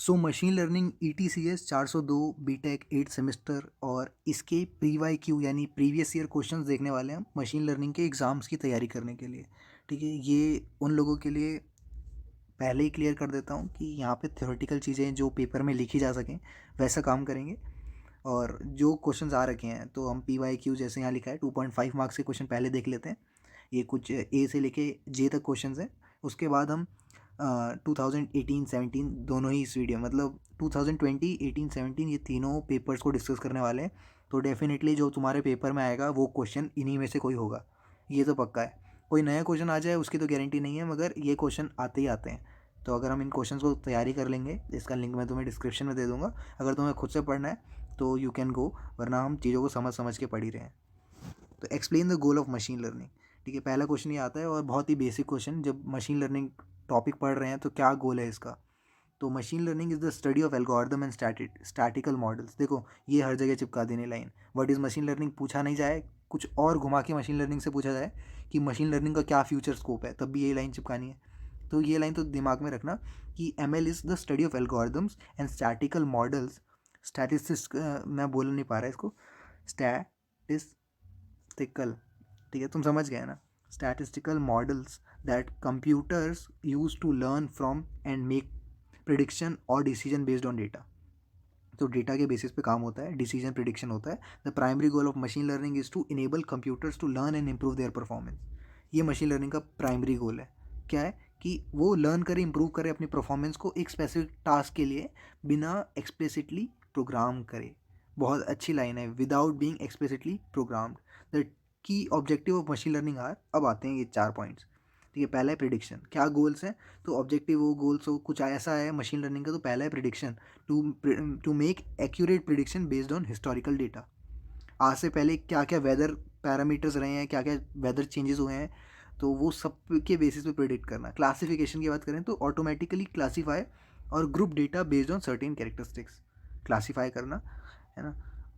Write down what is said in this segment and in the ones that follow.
सो machine learning ETCS 402 BTech 8 semester और इसके PYQ यानी प्रीवियस ईयर क्वेश्चंस देखने वाले हैं हम मशीन लर्निंग के एग्ज़ाम्स की तैयारी करने के लिए। ठीक है, ये उन लोगों के लिए पहले ही क्लियर कर देता हूँ कि यहाँ पे थ्योरेटिकल चीज़ें जो पेपर में लिखी जा सकें वैसा काम करेंगे। और जो क्वेश्चंस आ रखे हैं तो हम PYQ जैसे यहाँ लिखा है 2.5 मार्क्स के क्वेश्चन पहले देख लेते हैं। ये कुछ A से लेके J तक क्वेश्चंस हैं। उसके बाद हम 2018-17 दोनों ही इस वीडियो मतलब 2020, 18-17 ये तीनों पेपर्स को डिस्कस करने वाले हैं। तो डेफिनेटली जो तुम्हारे पेपर में आएगा वो क्वेश्चन इन्हीं में से कोई होगा, ये तो पक्का है। कोई नया क्वेश्चन आ जाए उसकी तो गारंटी नहीं है, मगर ये क्वेश्चन आते ही आते हैं। तो अगर हम इन क्वेश्चन को तैयारी कर लेंगे, इसका लिंक मैं तुम्हें डिस्क्रिप्शन में दे दूंगा। अगर तुम्हें खुद से पढ़ना है तो यू कैन गो, वरना हम चीज़ों को समझ समझ के पढ़ ही रहे हैं। तो explain the goal of machine learning. ठीक है, पहला क्वेश्चन ये आता है और बहुत ही बेसिक क्वेश्चन। जब मशीन लर्निंग टॉपिक पढ़ रहे हैं तो क्या गोल है इसका। तो machine learning is the study of algorithm and statistical models. देखो ये हर जगह चिपका देनी line, what is machine learning पूछा नहीं जाए, कुछ और घुमा के मशीन लर्निंग से पूछा जाए कि मशीन लर्निंग का क्या फ्यूचर स्कोप है, तब भी ये लाइन चिपकानी है। तो ये लाइन तो दिमाग में रखना कि ML is the study of algorithms and statistical models. Statistics मैं बोल नहीं पा रहा इसको, स्टैटिस्टिकल, ठीक है तुम समझ गए ना। Statistical models that computers use to learn from and make prediction और डिसीजन बेस्ड ऑन डेटा। तो डेटा के बेसिस पे काम होता है, डिसीजन प्रिडिक्शन होता है। The primary goal of machine learning is to enable computers to learn and improve their performance. ये मशीन लर्निंग का प्राइमरी गोल है। क्या है कि वो लर्न करे, इम्प्रूव करे अपनी परफॉर्मेंस को एक स्पेसिफिक टास्क के लिए बिना एक्सप्लिसिटली प्रोग्राम करे। बहुत अच्छी लाइन है, without being explicitly programmed. The key objective of machine learning are, अब आते हैं ये 4 पॉइंट्स। ठीक है, पहला है प्रिडिक्शन। क्या गोल्स हैं, तो ऑब्जेक्टिव वो गोल्स हो कुछ ऐसा है मशीन लर्निंग का। तो पहला है prediction, to make accurate prediction based on historical data. आज से पहले क्या क्या वेदर पैरामीटर्स रहे हैं, क्या क्या वेदर चेंजेस हुए हैं, तो वो सब के बेसिस पे प्रिडिक्ट करना। क्लासिफिकेशन की बात करें तो ऑटोमेटिकली क्लासीफाई और group data based on certain characteristics, classify करना है ना।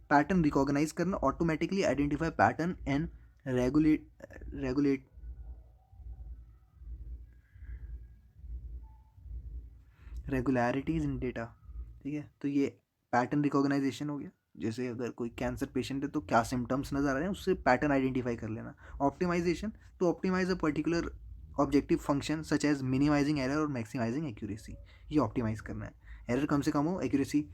पैटर्न रिकॉग्नाइज करना, automatically identify pattern and regulate regularities in data. ठीक है, तो ये पैटर्न रिकॉग्नाइजेशन हो गया। जैसे अगर कोई कैंसर पेशेंट है तो क्या सिम्टम्स नज़र आ रहे हैं उससे पैटर्न आइडेंटिफाई कर लेना। Optimisation, to optimise a particular objective function such as minimising error और मैक्सिमाइजिंग एक्यूरेसी। ये ऑप्टिमाइज करना है, एरर कम से कम हो, एक्यूरेसी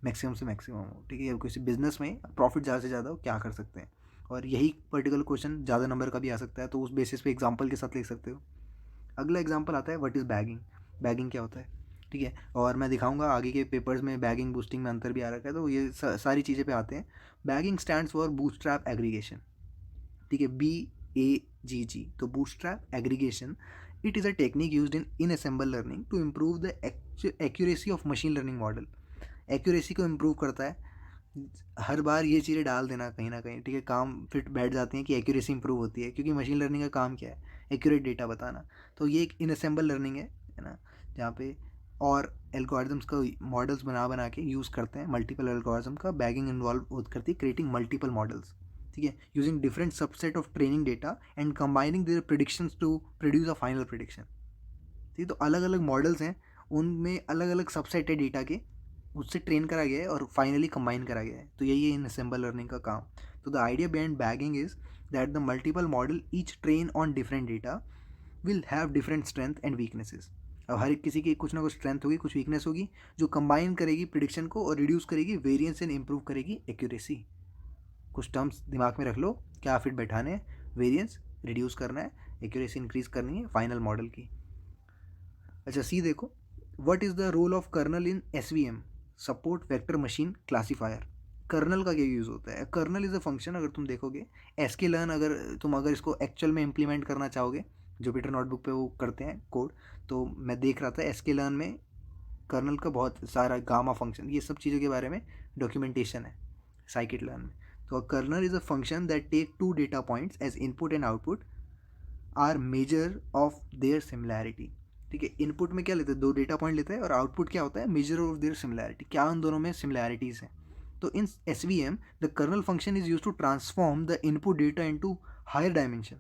मैक्सिमम से मैक्सिमम हो। ठीक है, किसी बिजनेस में प्रॉफिट ज़्यादा से ज़्यादा हो, क्या कर सकते हैं। और यही पर्टिकुलर क्वेश्चन ज़्यादा नंबर का भी आ सकता है, तो उस बेसिस पे एग्जांपल के साथ लिख सकते हो। अगला एग्जांपल आता है व्हाट इज़ बैगिंग। बैगिंग क्या होता है, ठीक है, और मैं दिखाऊंगा आगे के पेपर्स में बैगिंग बूस्टिंग में अंतर भी आ रखा है, तो ये सारी चीज़ें पे आते हैं। Bagging stands for bootstrap aggregation. ठीक है, BAGG, तो bootstrap aggregation it is a technique used in ensemble learning to improve the accuracy of machine learning model. Accuracy को इम्प्रूव करता है। हर बार ये चीज़ें डाल देना कहीं ना कहीं, ठीक है, काम फिट बैठ जाती हैं कि एक्यूरेसी इंप्रूव होती है, क्योंकि मशीन लर्निंग का काम क्या है, एक्यूरेट डेटा बताना। तो ये एक इन असेंबल लर्निंग है ना, जहाँ पे और एल्गोरिदम्स का मॉडल्स बना बना के यूज़ करते हैं। मल्टीपल एल्गोरिदम का बैगिंग इन्वॉल्व करती है क्रिएटिंग मल्टीपल मॉडल्स। ठीक है, using different subset of training data and combining their predictions to produce a final prediction. ठीक है, तो अलग अलग मॉडल्स हैं, उनमें अलग अलग सबसेट है डेटा के, उससे ट्रेन करा गया है और फाइनली कंबाइन करा गया है। तो यही है इन असेंबल लर्निंग का काम। तो the idea behind bagging is that the multiple model each train on different data will have different strength and weaknesses. अब हर एक किसी की कुछ ना कुछ स्ट्रेंथ होगी, कुछ वीकनेस होगी, जो कंबाइन करेगी प्रिडिक्शन को और रिड्यूस करेगी वेरिएंस एंड इंप्रूव करेगी एक्यूरेसी। कुछ टर्म्स दिमाग में रख लो, क्या फिट बैठाने हैं, वेरिएंस रिड्यूस करना है, एक्यूरेसी इंक्रीज करनी है फाइनल मॉडल की। अच्छा सी देखो, what is the role of kernel in SVM, support vector machine classifier. Kernel का क्या यूज़ होता है, कर्नल इज़ अ फंक्शन। अगर तुम देखोगे sklearn, अगर इसको एक्चुअल में इम्प्लीमेंट करना चाहोगे, जुपिटर नोटबुक पे वो करते हैं कोड, तो मैं देख रहा था sklearn में कर्नल का बहुत सारा गामा फंक्शन, ये सब चीज़ों के बारे में डॉक्यूमेंटेशन है साइकिट लर्न में। तो kernel is a function that take 2 data points as input and output are measure of their similarity. ठीक है, इनपुट में क्या लेते हैं, 2 डेटा पॉइंट लेते हैं, और आउटपुट क्या होता है, मेजर ऑफ देयर सिमिलैरिटी, क्या उन दोनों में सिमिलैरिटीज़ हैं। तो in SVM the kernel function is use to transform the input data into higher dimension.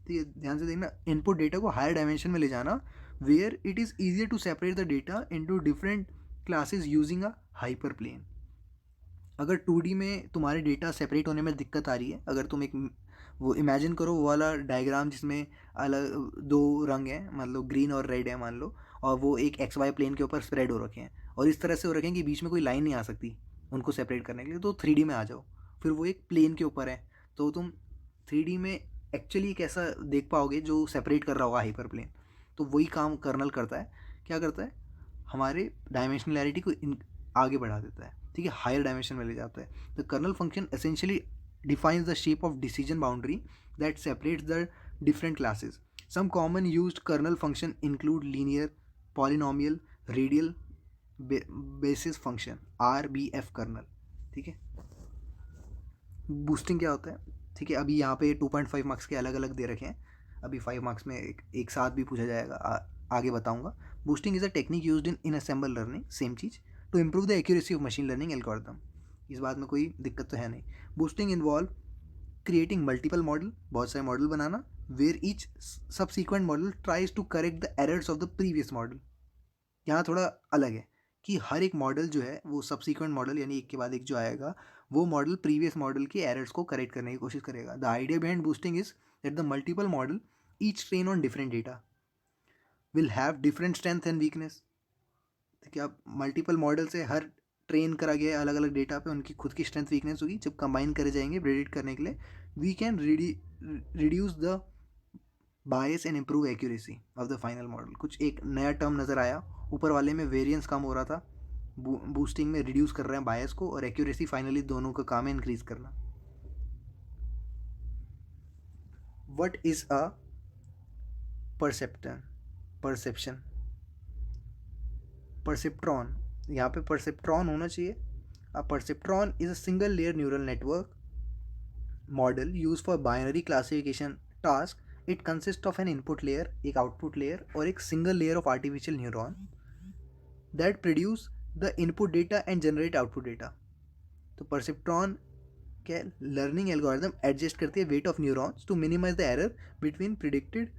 ठीक है, ध्यान से देखना, इनपुट डेटा को हायर डायमेंशन में ले जाना where it is easier to separate the data into different classes using a hyperplane. अगर 2D में तुम्हारे डेटा सेपरेट होने में दिक्कत आ रही है, अगर तुम एक वो इमेजिन करो वो वाला डायग्राम जिसमें अलग दो रंग हैं, मान लो ग्रीन और रेड है मान लो, और वो एक एक्स वाई प्लेन के ऊपर स्प्रेड हो रखे हैं और इस तरह से हो रखे हैं कि बीच में कोई लाइन नहीं आ सकती उनको सेपरेट करने के लिए, तो 3D में आ जाओ, फिर वो एक प्लेन के ऊपर है, तो तुम 3D में एक्चुअली कैसा देख पाओगे जो सेपरेट कर रहा होगा हाइपर प्लेन। तो वही काम कर्नल करता है, क्या करता है, हमारे डायमेंशनलिटी को आगे बढ़ा देता है, ठीक है, हायर डायमेंशन में ले जाता है। The kernel function essentially defines the shape of decision boundary that separates the different classes. Some common used kernel function include linear, polynomial, radial basis function, RBF kernel, ठीक है। बूस्टिंग क्या होता है, ठीक है, अभी यहाँ पे 2.5 मार्क्स के अलग अलग दे रखे हैं, अभी 5 मार्क्स में एक साथ भी पूछा जाएगा, आगे बताऊंगा। Boosting is a technique used in ensemble learning, same चीज़, to improve the accuracy of machine learning algorithm. इस बात में कोई दिक्कत तो है नहीं। Boosting involve creating multiple model, बहुत सारे मॉडल बनाना, where each subsequent model tries to correct the errors of the previous model. यहाँ थोड़ा अलग है कि हर एक मॉडल जो है वो सबसीक्वेंट मॉडल यानी एक के बाद एक जो आएगा वो मॉडल प्रीवियस मॉडल के एरर्स को करेक्ट करने की कोशिश करेगा। The idea behind boosting is that the multiple model each train on different data will have different strength and weakness. ठीक है, अब मल्टीपल मॉडल से हर ट्रेन करा गया अलग अलग डेटा पे उनकी खुद की स्ट्रेंथ वीकनेस होगी, जब कंबाइन करे जाएंगे प्रेडिक्ट करने के लिए we can reduce the bias and improve accuracy of the final model. कुछ एक नया टर्म नज़र आया, ऊपर वाले में वेरिएंस कम हो रहा था, बूस्टिंग में रिड्यूस कर रहे हैं बायस को, और एक्यूरेसी फाइनली दोनों का काम है इंक्रीज करना। What is a perception, perceptron, यहाँ पे परसेप्ट्रॉन होना चाहिए। A perceptron is a single layer neural network model use for binary classification task. It consist of an input layer, एक आउटपुट लेयर और एक single layer of artificial neuron that produce the input data and generate output data. तो perceptron क्या learning algorithm adjust करती है weight of neurons to minimise the error between predicted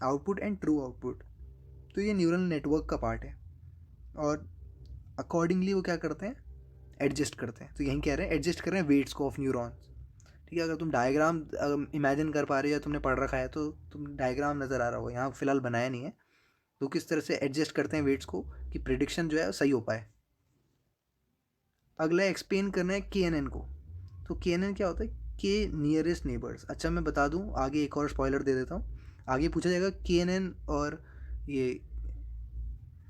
output and true output. तो ये neural network का part है और accordingly वो क्या करते हैं, एडजस्ट करते हैं। तो यहीं कह रहे हैं एडजस्ट कर रहे हैं वेट्स को ऑफ न्यूरॉन्स। ठीक है, अगर तुम डायग्राम इमेजिन कर पा रहे हो या तुमने पढ़ रखा है तो तुम डायग्राम नज़र आ रहा होगा, यहाँ फिलहाल बनाया नहीं है, तो किस तरह से एडजस्ट करते हैं वेट्स को कि प्रिडिक्शन जो है सही हो पाए। अगला एक्सप्लेन करना है KNN को। तो KNN क्या होता है, के नियरेस्ट नेबर्स। अच्छा मैं बता दूं, आगे एक और स्पॉइलर दे देता हूँ, आगे पूछा जाएगा KNN और ये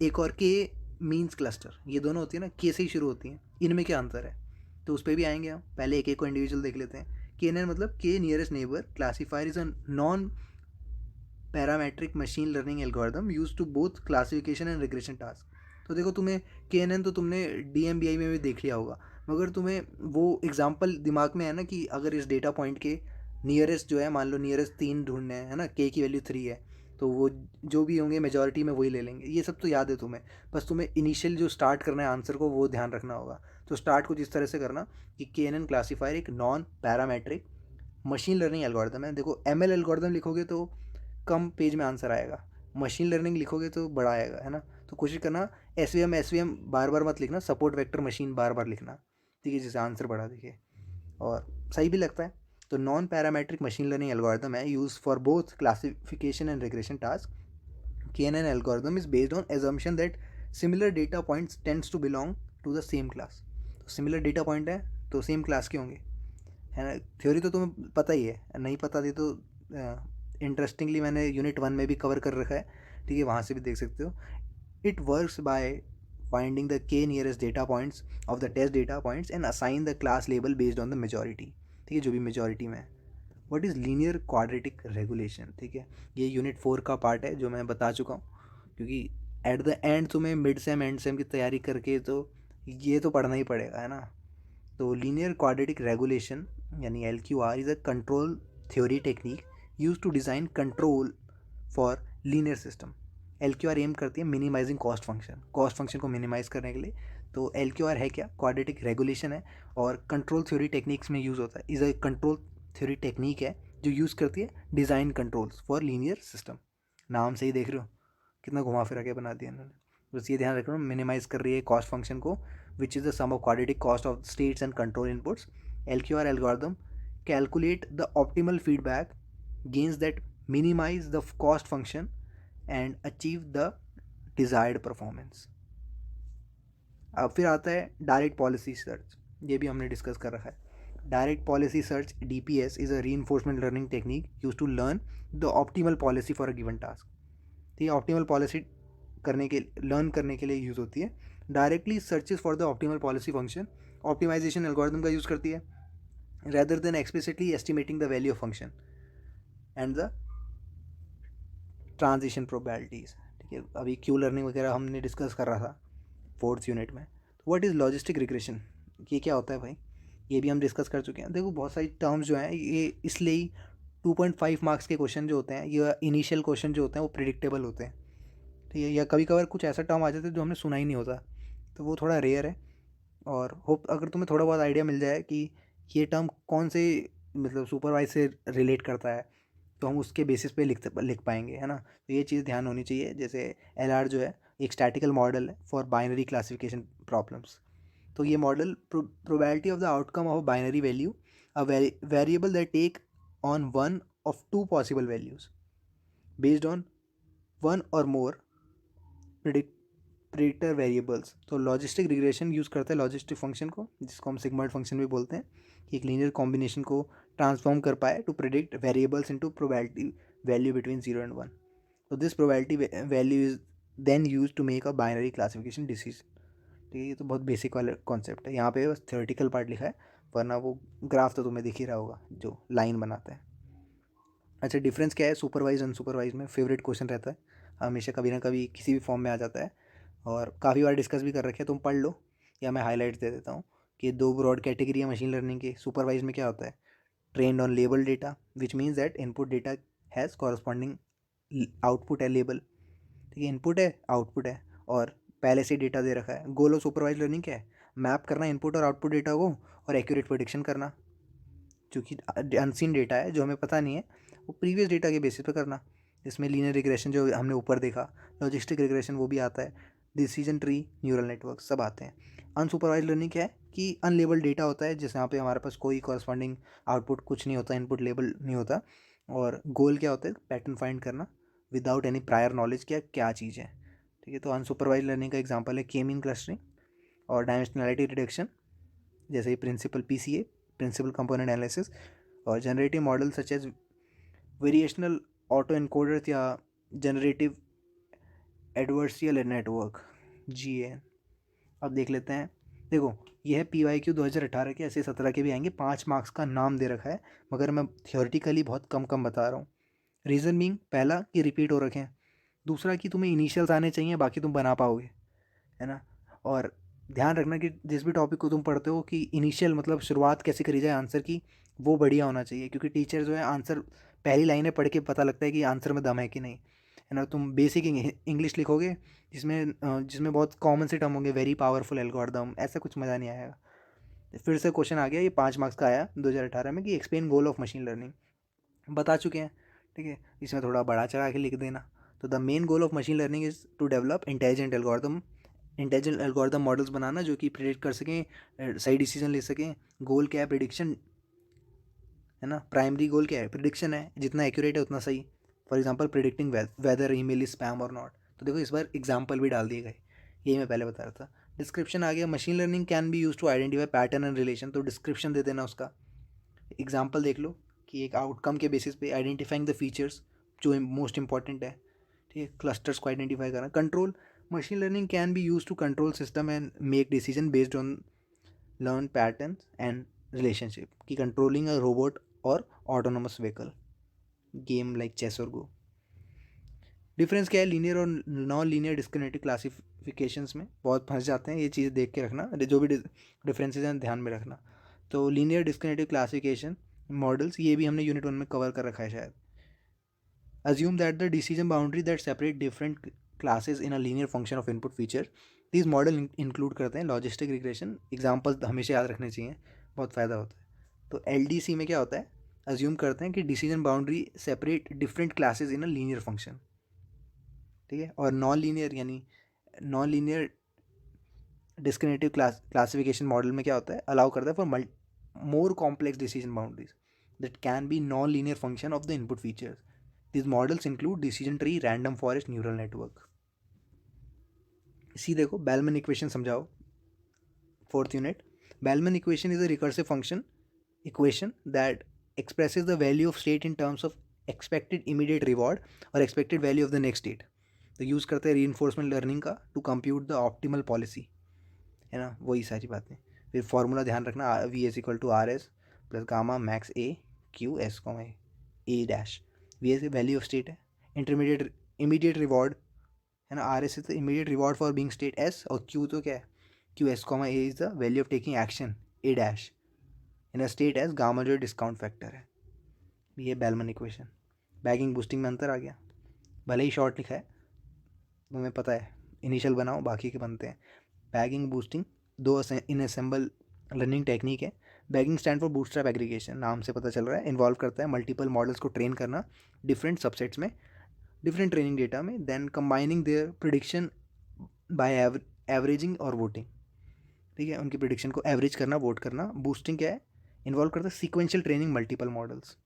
एक और के मीन्स क्लस्टर, ये दोनों होती है ना, के से ही शुरू होती हैं, इनमें क्या अंतर है तो उस पर भी आएंगे हम। पहले एक एक को इंडिविजुअल देख लेते हैं। KNN मतलब K nearest neighbour classifier is a non parametric machine learning algorithm use to both classification and regression task. तो देखो तुम्हें KNN तो तुमने DMBI में भी देख लिया होगा, मगर तुम्हें वो एग्जांपल दिमाग में है ना कि अगर इस डेटा पॉइंट के नियरेस्ट जो है, मान लो नियरेस्ट 3 ढूंढने हैं, है ना, के की वैल्यू 3 है, तो वो जो भी होंगे मेजॉरिटी में वही ले लेंगे। ये सब तो याद है तुम्हें, बस तुम्हें इनिशियल जो स्टार्ट करना है आंसर को वो ध्यान रखना होगा। तो स्टार्ट कुछ इस तरह से करना कि KNN क्लासीफायर एक non parametric machine learning algorithm है। देखो ML एल्गोरिथम लिखोगे तो कम पेज में आंसर आएगा, मशीन लर्निंग लिखोगे तो बड़ा आएगा, है ना। तो कोशिश करना SVM बार बार मत लिखना, सपोर्ट वेक्टर मशीन बार बार लिखना, ठीक है, जिससे आंसर बढ़ा दिखे और सही भी लगता है। तो non parametric machine learning algorithm है use for both classification and regression task. KNN algorithm is based on assumption that similar data points tends to belong to the same class. तो सिमिलर डेटा पॉइंट है तो same class के होंगे, है ना। Theory तो तुम्हें पता ही है, नहीं पता थी तो इंटरेस्टिंगली मैंने यूनिट 1 में भी कवर कर रखा है, ठीक है, वहाँ से भी देख सकते हो। It works by finding the K nearest data points of the test data points and assign the class label based on the majority, ठीक है, जो भी मेजॉरिटी में है। What is linear quadratic regulation, ठीक है, ये यूनिट 4 का पार्ट है जो मैं बता चुका हूँ, क्योंकि एट द एंड तुम्हें मिड सेम एंड सेम की तैयारी करके तो ये तो पढ़ना ही पड़ेगा, है ना। तो लीनियर क्वाड्रेटिक रेगुलेशन यानी LQR is a control theory technique use to design control for linear system. LQR aim करती है मिनिमाइजिंग कॉस्ट फंक्शन को मिनिमाइज़ करने के लिए। तो LQR है क्या, क्वाड्रेटिक रेगुलेशन है और कंट्रोल थ्योरी टेक्निक्स में यूज़ होता है। Is a control theory technique है जो यूज़ करती है design controls for linear system. नाम से ही देख रहे हो, कितना घुमा फिरा के बना दिया इन्होंने। बस ये ध्यान रखना, मिनिमाइज कर रही है कॉस्ट फंक्शन को, which is the sum of quadratic cost of states and control inputs. LQR algorithm calculate the optimal feedback gains that minimize the cost function and achieve the desired performance। अब फिर आता है direct policy search, ये भी हमने discuss कर रखा है। Direct policy search DPS is a reinforcement learning technique use to learn the optimal policy for a given task. तो ये ऑप्टिमल पॉलिसी लर्न करने के लिए यूज़ होती है। Directly searches for the optimal policy function optimisation algorithm का use करती है, rather than explicitly estimating the value of function and the transition probabilities। ठीक है, अभी क्यू लर्निंग वगैरह हमने डिस्कस कर रहा था 4th यूनिट में। व्हाट इज़ लॉजिस्टिक रिग्रेशन, ये क्या होता है भाई, ये भी हम डिस्कस कर चुके हैं। देखो बहुत सारी टर्म्स जो हैं ये इसलिए ही 2.5 मार्क्स के क्वेश्चन जो होते हैं या इनिशियल क्वेश्चन जो होते हैं वो प्रिडिक्टेबल होते हैं। ठीक है, या कभी कभार कुछ ऐसा टर्म आ जाता है जो हमने सुना ही नहीं होता, तो वो थोड़ा रेयर है। और होप अगर तुम्हें थोड़ा बहुत आइडिया मिल जाए कि ये टर्म कौन से मतलब सुपरवाइज से रिलेट करता है, तो हम उसके बेसिस पे लिख पाएंगे, है ना। तो ये चीज़ ध्यान होनी चाहिए। जैसे LR जो है एक स्टैटिकल मॉडल है फॉर बाइनरी क्लासिफिकेशन प्रॉब्लम्स। तो ये model probability of the outcome of binary value a variable that take on one of two possible values based on one or more predictor variables. तो logistic regression use करता है logistic function को, जिसको हम sigmoid function भी बोलते हैं, कि एक लीनियर कॉम्बिनेशन को ट्रांसफॉर्म कर पाए to predict variables into probability value between 0 and 1। तो this probability value is then use to make a binary classification decision. ठीक है, ये तो बहुत बेसिक वाला कॉन्सेप्ट है, यहाँ पे बस थ्योरेटिकल पार्ट लिखा है, वरना वो ग्राफ तो तुम्हें दिख ही रहा होगा जो लाइन बनाता है। अच्छा, डिफरेंस क्या है सुपरवाइज अनसुपरवाइज में? फेवरेट क्वेश्चन रहता है, हमेशा कभी ना कभी किसी भी फॉर्म में आ जाता है, और काफ़ी बार डिस्कस भी कर रखे हैं, तुम पढ़ लो या मैं हाईलाइट्स दे देता हूँ कि दो ब्रॉड कैटेगरी है मशीन लर्निंग के। सुपरवाइज में क्या होता है? Trend on label data, which means that input data has corresponding output है लेबल। ठीक है, इनपुट है आउटपुट है और पहले से डेटा दे रखा है। गोल ऑफ सुपरवाइज लर्निंग क्या है? मैप करना इनपुट और आउटपुट डेटा को और एक्यूरेट प्रेडिक्शन करना, क्योंकि अनसीन डेटा है जो हमें पता नहीं है, वो प्रीवियस डेटा के बेसिस पे करना। इसमें लीनियर रिग्रेशन जो हमने ऊपर देखा, लॉजिस्टिक रिग्रेशन वो भी आता है, डिसीजन ट्री, न्यूरल नेटवर्क सब आते हैं। अनसुपरवाइज लर्निंग क्या है कि अनलेबल डेटा होता है, जैसे यहाँ पे हमारे पास कोई कॉरस्पॉन्डिंग आउटपुट कुछ नहीं होता, इनपुट लेबल नहीं होता, और गोल क्या होता है? पैटर्न फाइंड करना विदाउट एनी प्रायर नॉलेज क्या क्या चीज़ है। ठीक है, तो अनसुपरवाइज लर्निंग का एग्जाम्पल है के मीन क्लस्टरिंग और डायमेंशनैलिटी रिडक्शन, जैसे principal PCA, principal component analysis, और generative model such as variational auto encoders या जनरेटिव एडवर्सियल नेटवर्क GAN। अब देख लेते हैं, देखो ये है PYQ 2018 के, ऐसे 17 के भी आएंगे। 5 मार्क्स का नाम दे रखा है, मगर मैं थियोरेटिकली बहुत कम कम बता रहा हूँ। रीज़न बीइंग, पहला कि रिपीट हो रखे हैं, दूसरा कि तुम्हें इनिशियल्स आने चाहिए, बाकी तुम बना पाओगे, है ना। और ध्यान रखना कि जिस भी टॉपिक को तुम पढ़ते हो कि इनिशियल मतलब शुरुआत कैसे करी जाए आंसर की, वो बढ़िया होना चाहिए, क्योंकि टीचर जो है आंसर पहली लाइनें पढ़ के पता लगता है कि आंसर में दम है कि नहीं, है ना। तुम बेसिक इंग्लिश लिखोगे जिसमें बहुत कॉमन से टर्म होंगे, वेरी पावरफुल एल्गोरिथम, ऐसा कुछ मज़ा नहीं आएगा। फिर से क्वेश्चन आ गया, ये 5 मार्क्स का आया 2018 में, कि explain goal of machine learning, बता चुके हैं। ठीक है, इसमें थोड़ा बड़ा चढ़ा के लिख देना। तो the main goal of machine learning is to develop intelligent algorithm models बनाना जो कि प्रिडिक्ट कर सकें, सही डिसीजन ले सकें। गोल क्या है? प्रिडिक्शन, है ना। प्राइमरी गोल क्या है? प्रिडिक्शन है, जितना एक्यूरेट है उतना सही। For example predicting whether email is spam or not. तो देखो इस बार एग्जांपल भी डाल दिए गए, यही मैं पहले बता रहा था। डिस्क्रिप्शन आ गया, machine learning can be use to identify pattern and relation, तो डिस्क्रिप्शन दे देना उसका। एग्जाम्पल देख लो कि एक आउटकम के बेसिस पे आइडेंटिफाइंग द फीचर्स जो मोस्ट इंपॉर्टेंट है। ठीक है, क्लस्टर्स को आइडेंटिफाई करना। Control, machine learning can be use to control system and make decision based on learn pattern and relationship, की controlling a robot or autonomous vehicle, game like chess or go. Difference क्या है linear और non linear discriminative classifications में? बहुत फंस जाते हैं, ये चीज़ देख के रखना, जो भी डिफरेंसेस हैं ध्यान में रखना। तो लीनियर डिस्क्रिमिनेटिव क्लासिफिकेशन मॉडल्स, ये भी हमने यूनिट 1 में कवर कर रखा है शायद। Assume that the decision boundary that separate different classes in a linear function of input feature, this model include करते हैं लॉजिस्टिक रिग्रेशन। एग्जाम्पल्स हमेशा याद रखने चाहिए, बहुत फ़ायदा होता है। तो LDC में क्या होता है? अज्यूम करते हैं कि decision boundary separate different classes in a linear function. ठीक है। और नॉन लीनियर यानी non linear discriminative classification model में क्या होता है, अलाउ करता है for more complex decision boundaries that can be non linear function of the input features. This models include decision tree, random forest, neural network. इसी देखो bellman equation समझाओ, fourth unit. Bellman equation is a recursive function equation that expresses the value of state in terms of expected immediate reward और expected value of the next state। तो use करते हैं reinforcement learning का to compute the optimal policy, है ना, वही सारी बातें। फिर फॉर्मूला ध्यान रखना, V S equal to R S plus gamma max A Q S comma A dash. V S value of state है, इंटरमीडिएट इमीडिएट रिवॉर्ड है ना, R S is the immediate reward for being state S, और Q तो क्या है, Q S comma A is the value of taking action A dash in a state as gamma जो discount factor है। ये bellman equation. Bagging boosting में अंतर आ गया, भले ही शॉर्ट लिखा है तुम्हें पता है, इनिशियल बनाओ बाकी के बनते हैं। बैगिंग बूस्टिंग दो इन असेंबल लर्निंग टेक्निक है। Bagging stand for bootstrap aggregation, नाम से पता चल रहा है, इन्वॉल्व करता है मल्टीपल मॉडल्स को ट्रेन करना डिफरेंट सबसेट्स में, डिफरेंट ट्रेनिंग डेटा में, then combining their prediction by averaging और वोटिंग। ठीक है, उनकी प्रिडिक्शन को एवरेज करना, वोट करना। बूस्टिंग क्या है, इन्वॉल्व करता है सीक्वेंशियल ट्रेनिंग मल्टीपल मॉडल्स।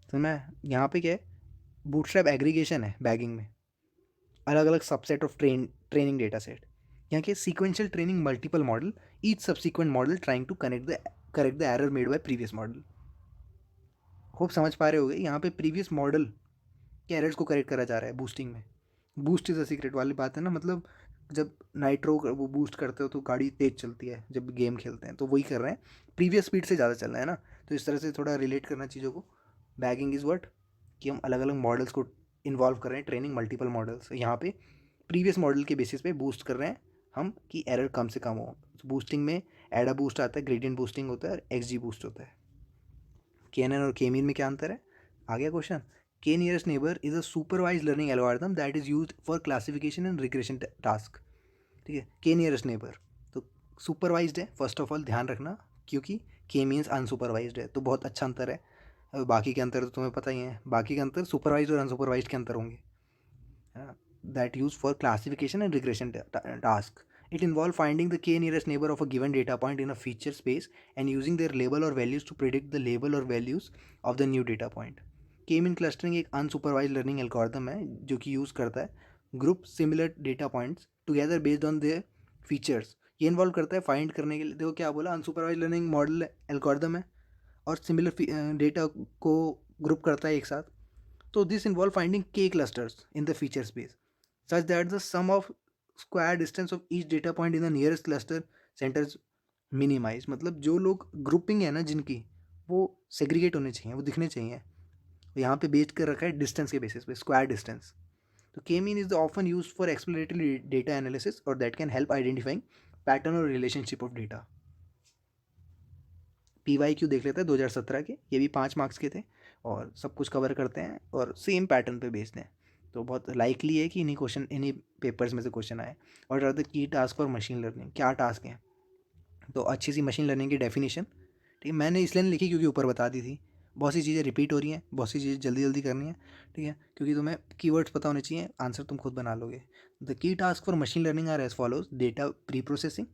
तो मैं यहाँ पे क्या है, बूटस्ट्रैप एग्रीगेशन है बैगिंग में, अलग अलग subset of training data set. यहाँ के sequential training multiple model, each subsequent model trying to correct the error made by previous model. Hope समझ पा रहे होगे, यहाँ पे प्रीवियस मॉडल के एरर्स को करेक्ट करा जा रहा है बूस्टिंग में। बूस्ट इज अ सीक्रेट वाली बात है ना, मतलब जब नाइट्रो वो बूस्ट करते हो तो गाड़ी तेज चलती है, जब गेम खेलते हैं तो वही कर रहे हैं, प्रीवियस स्पीड से ज़्यादा चल रहा है ना। तो इस तरह से थोड़ा रिलेट करना चीज़ों को। बैगिंग इज़ व्हाट, कि हम अलग अलग मॉडल्स को इन्वॉल्व कर रहे हैं, ट्रेनिंग मल्टीपल मॉडल्स। यहाँ पे प्रीवियस मॉडल के बेसिस पे बूस्ट कर रहे हैं हम कि एरर कम से कम हो। बूस्टिंग में एडा बूस्ट आता है, ग्रेडियंट बूस्टिंग होता है, और एक्स जी बूस्ट होता है। केएनएन और के मीन में क्या अंतर है, आ गया question. K nearest neighbor is a supervised learning algorithm that is used for classification and regression task। ठीक है, K nearest neighbor तो सुपरवाइज्ड है, फर्स्ट ऑफ ऑल ध्यान रखना, क्योंकि K मीन्स अनसुपरवाइज्ड है, तो बहुत अच्छा अंतर है। अब बाकी के अंतर तो तुम्हें पता ही है, बाकी के अंतर सुपरवाइज्ड और अनसुपरवाइज्ड के अंतर होंगे, that use for classification and regression task. It involves finding the K nearest neighbor of a given data point in a feature space and using their label or values to predict the label or values of the new data point। के mean clustering एक unsupervised learning algorithm है जो कि use करता है group similar data points together based on their features. ये involve करता है फाइंड करने के लिए, देखो क्या बोला, अनसुपरवाइज लर्निंग मॉडल एल्गोरिथम है और सिमिलर डेटा को ग्रुप करता है एक साथ। तो this involve finding K clusters in the feature space such that the sum of square distance of each data point in the nearest cluster centres minimize. मतलब जो लोग ग्रुपिंग है ना जिनकी, वो सेग्रीगेट होने चाहिए, वो दिखने चाहिए। यहाँ पे बेस्ड कर रखा है डिस्टेंस के बेसिस पे, स्क्वायर डिस्टेंस। तो K mean is the often use for exploratory data analysis और that can help identifying pattern और रिलेशनशिप ऑफ डेटा। PYQ देख लेते हैं 2017 के, ये भी 5 मार्क्स के थे और सब कुछ कवर करते हैं और सेम पैटर्न पे बेस्ड हैं, तो बहुत लाइकली है कि इन्हीं पेपर्स में से क्वेश्चन आए। और are the key task for machine learning, क्या टास्क हैं, तो अच्छी सी मशीन लर्निंग की डेफिनेशन। ठीक है, मैंने इसलिए नहीं लिखी क्योंकि ऊपर बता दी थी, बहुत सी चीज़ें रिपीट हो रही हैं, बहुत सी चीज़ें जल्दी जल्दी करनी है। ठीक है, क्योंकि तुम्हें कीवर्ड्स पता होने चाहिए, आंसर तुम खुद बना लोगे। The key task for machine learning are as follows: data preprocessing,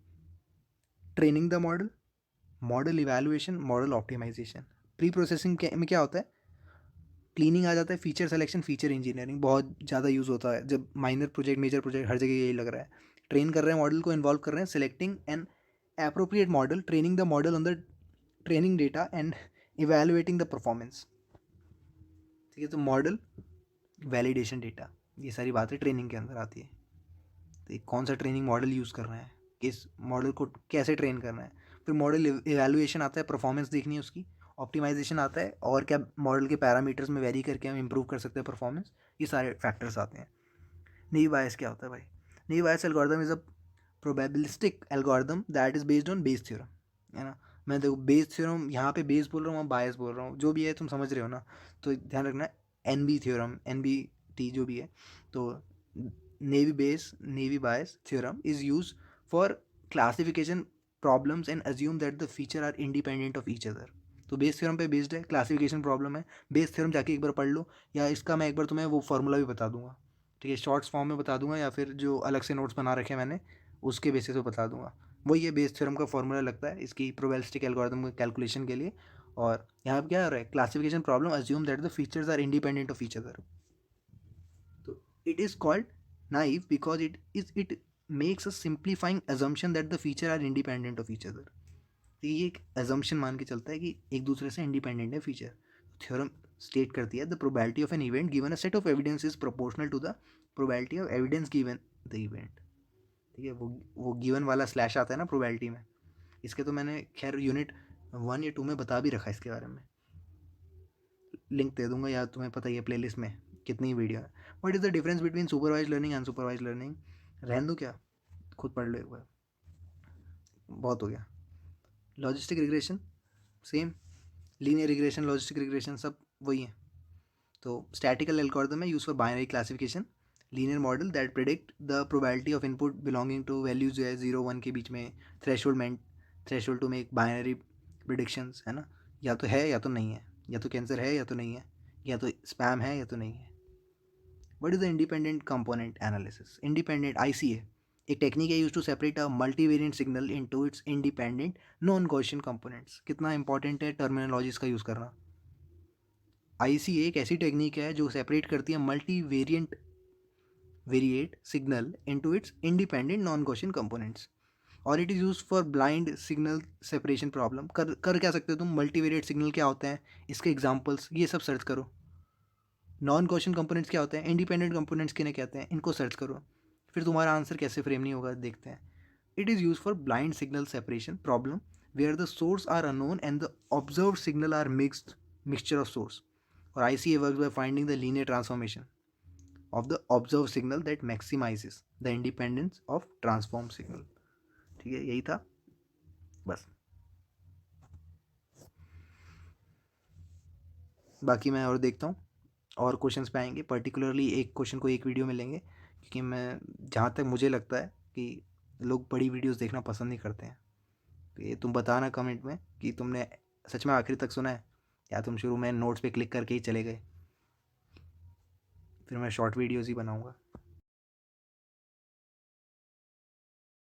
training the model, model evaluation, model optimisation. Preprocessing में क्या होता है, क्लीनिंग आ जाता है, फीचर सिलेक्शन, फीचर इंजीनियरिंग बहुत ज़्यादा यूज़ होता है जब माइनर प्रोजेक्ट मेजर प्रोजेक्ट हर जगह यही लग रहा है। ट्रेन कर रहे हैं मॉडल को, इन्वॉल्व कर रहे हैं selecting an appropriate model, training the model on the training data and evaluating the performance। ठीक है, तो मॉडल वैलिडेशन डेटा, ये सारी बातें ट्रेनिंग के अंदर आती है। तो कौन सा ट्रेनिंग मॉडल यूज़ कर रहे हैं, किस मॉडल को कैसे ट्रेन करना है, फिर मॉडल इवैल्यूएशन आता है, परफॉर्मेंस देखनी है उसकी, ऑप्टिमाइजेशन आता है, और क्या मॉडल के पैरामीटर्स में वेरी करके हम इंप्रूव कर सकते हैं परफॉर्मेंस, ये सारे फैक्टर्स आते हैं। नई बायस क्या होता है भाई, naive Bayes algorithm is a probabilistic algorithm that is based on Bayes theorem, है ना। मैं देखो बेस थ्योरम यहाँ पे बेस बोल रहा हूँ, वहाँ बायस बोल रहा हूँ, जो भी है तुम समझ रहे हो ना। तो ध्यान रखना, NB थ्योरम, NBT जो भी है, तो naive Bayes theorem is use for classification problems and assume that the feature are independent of each other. तो बेस थ्योरम पे बेस्ड है, क्लासिफिकेशन प्रॉब्लम है, बेस थ्योरम जाके एक बार पढ़ लो, या इसका मैं एक बार तुम्हें वो फॉर्मूला भी बता दूंगा। ठीक है, शॉर्ट्स फॉर्म में बता दूंगा या फिर जो अलग से नोट्स बना रखे हैं मैंने उसके बेसिस पे बता दूंगा। वो ये बेस थ्योरम का फॉर्मूला लगता है इसकी प्रोबेबिलिस्टिक एल्गोरिथम कैलकुलेशन के लिए। और यहाँ पे क्या हो रहा है, classification problem assume that the features are independent of each other. तो it is called naive because it makes a simplifying assumption that the feature are independent of each other. तो ये एक अजम्पशन मान के चलता है कि एक दूसरे से इंडिपेंडेंट है फीचर। थ्योरम स्टेट करती है the probability of an event given a set of evidence is proportional to the probability of evidence given the event. ठीक है, वो गिवन वाला स्लैश आता है ना प्रोबेबिलिटी में। इसके तो मैंने खैर यूनिट 1 या 2 में बता भी रखा है इसके बारे में, लिंक दे दूंगा, या तुम्हें पता ही है प्लेलिस्ट में कितनी वीडियो है। What is the difference between supervise learning unsupervise learning? रहन दो क्या, खुद पढ़ लो एक बार, बहुत हो गया। Logistic regression same, linear regression, logistic regression सब वही है। तो स्टैटिकल एल्गोरिथम है use for binary classification, linear model that predict the probability of input belonging to values जो है 0-1 के बीच में, threshold to make binary predictions, है ना, या तो है या तो नहीं है, या तो कैंसर है या तो नहीं है, या तो स्पैम है या तो नहीं है। What is the independent component analysis? Independent ICA एक टेक्निक है use to separate a multivariate signal into its independent non Gaussian components. कितना इंपॉर्टेंट है टर्मिनोलॉजीज का यूज़ करना। ICA एक ऐसी टेक्निक है जो सेपरेट करती है variate signal into its independent non Gaussian components, और it is use for blind signal separation problem. कर क्या सकते हो तुम, मल्टीवेरिएट सिग्नल क्या होते हैं, इसके एग्जाम्पल्स ये सब सर्च करो। नॉन गॉसियन कंपोनेंट्स क्या होते हैं, इंडिपेंडेंट कंपोनेंट्स किन्हें कहते हैं, इनको सर्च करो, फिर तुम्हारा आंसर कैसे फ्रेम नहीं होगा देखते हैं। It is use for blind signal separation problem where the source are unknown and the observe signal are mixture of source. और ICA works by finding the linear transformation of the observed signal that maximizes the independence of transform signal। ठीक है, यही था बस। बाकी मैं और देखता हूँ और क्वेश्चंस पे आएंगे, पर्टिकुलरली एक क्वेश्चन को एक वीडियो में लेंगे, क्योंकि मैं जहाँ तक मुझे लगता है कि लोग बड़ी वीडियोस देखना पसंद नहीं करते हैं। तो ये तुम बताना कमेंट में कि तुमने सच में आखिरी तक सुना है या तुम शुरू में नोट्स पे क्लिक करके ही चले गए। फिर मैं शॉर्ट वीडियोज़ ही बनाऊँगा।